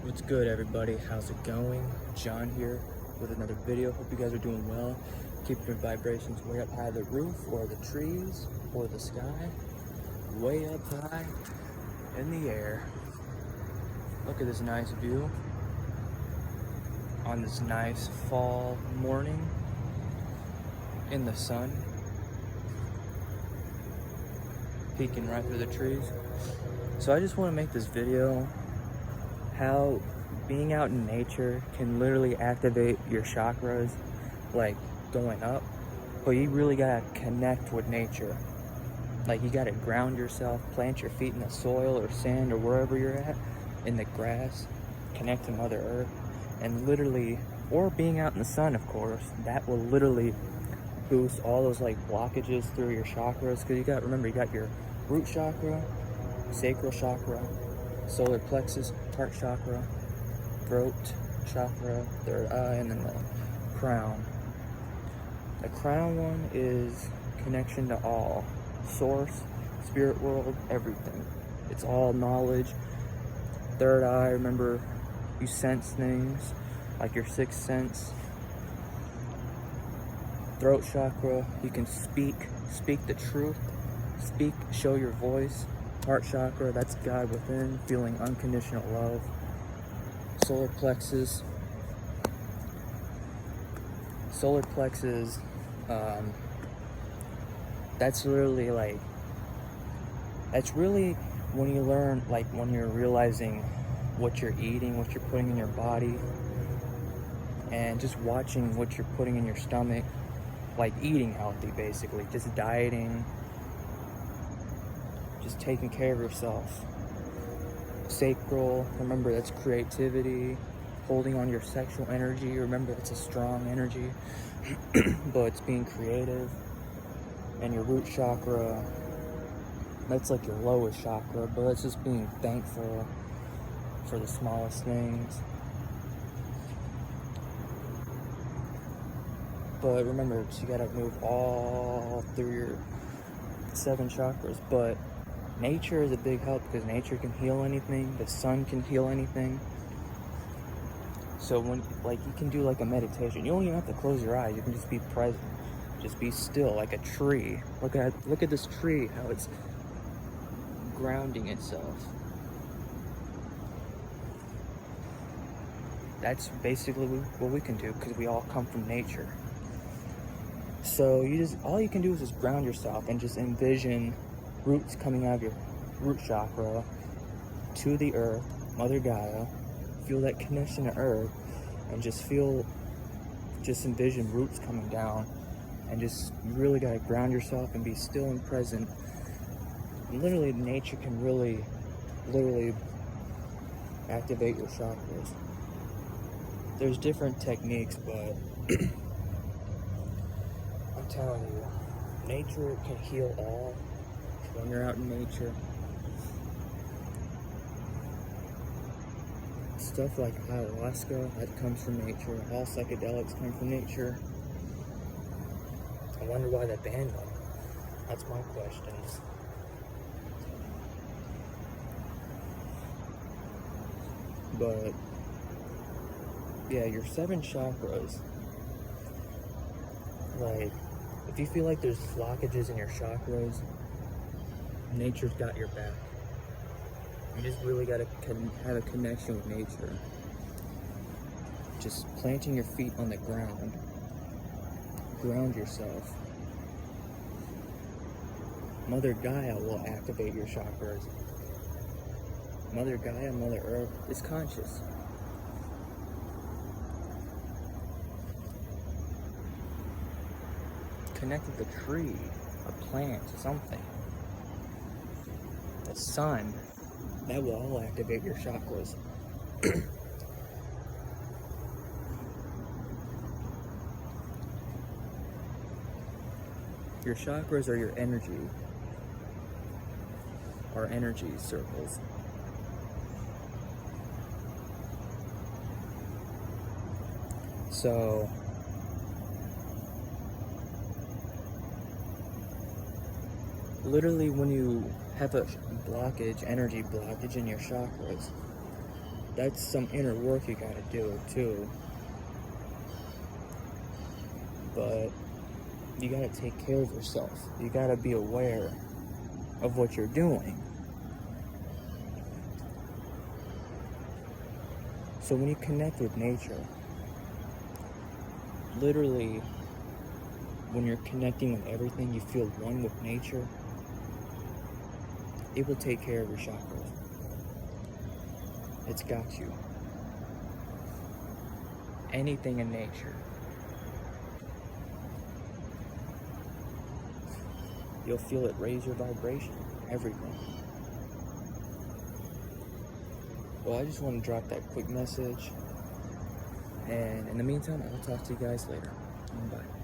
What's good, everybody? How's it going? John here with another video. Hope you guys are doing well. Keep your vibrations way up high, the roof or the trees or the sky, way up high in the air. Look at this nice view on this nice fall morning in the sun, peeking right through the trees. So I just want to make this video how being out in nature can literally activate your chakras, like going up, but you really gotta connect with nature. Like, you gotta ground yourself, plant your feet in the soil or sand or wherever you're at, in the grass, connect to Mother Earth, and literally, or being out in the sun, of course, that will literally boost all those like blockages through your chakras. Because you got, remember, you got your root chakra, sacral chakra, solar plexus, heart chakra, throat chakra, third eye, and then the crown. The crown one is connection to all, source, spirit world, everything. It's all knowledge. Third eye, remember, you sense things, like your sixth sense. Throat chakra, you can speak the truth, show your voice. Heart chakra, that's God within, feeling unconditional love. Solar plexus, that's literally like, that's really when you learn, like when you're realizing what you're eating, what you're putting in your body, and just watching what you're putting in your stomach, like eating healthy, basically, just dieting, just taking care of yourself. Sacral, remember, that's creativity, holding on your sexual energy. Remember, it's a strong energy, but it's being creative. And your root chakra, that's like your lowest chakra, but it's just being thankful for the smallest things. But remember, you gotta move all through your 7 chakras. But nature is a big help, because nature can heal anything. The sun can heal anything. So when, like, you can do like a meditation. You don't even have to close your eyes. You can just be present. Just be still, like a tree. Look at this tree, how it's grounding itself. That's basically what we can do, because we all come from nature. So all you can do is just ground yourself and just envision roots coming out of your root chakra to the earth, Mother Gaia. Feel that connection to earth, and just envision roots coming down, and you really gotta ground yourself and be still and present. And literally, nature can really, literally activate your chakras. There's different techniques, but I'm telling you, nature can heal all. When you're out in nature, stuff like ayahuasca, that comes from nature. All psychedelics come from nature. I wonder why they banned them. That's my question. But yeah, your 7 chakras, like, if you feel like there's blockages in your chakras, nature's got your back. You just really gotta have a connection with nature. Just planting your feet on the ground. Ground yourself. Mother Gaia will activate your chakras. Mother Gaia, Mother Earth, is conscious. Connect with a tree, a plant, something. The sun, that will all activate your chakras. Your chakras are your energy, or energy circles. So literally, when you have a blockage, energy blockage in your chakras, that's some inner work you gotta do too. But you gotta take care of yourself. You gotta be aware of what you're doing. So when you connect with nature, literally, when you're connecting with everything, you feel one with nature, it will take care of your chakras. It's got you. Anything in nature. You'll feel it raise your vibration. Everything. Well, I just want to drop that quick message. And in the meantime, I'll talk to you guys later. Bye.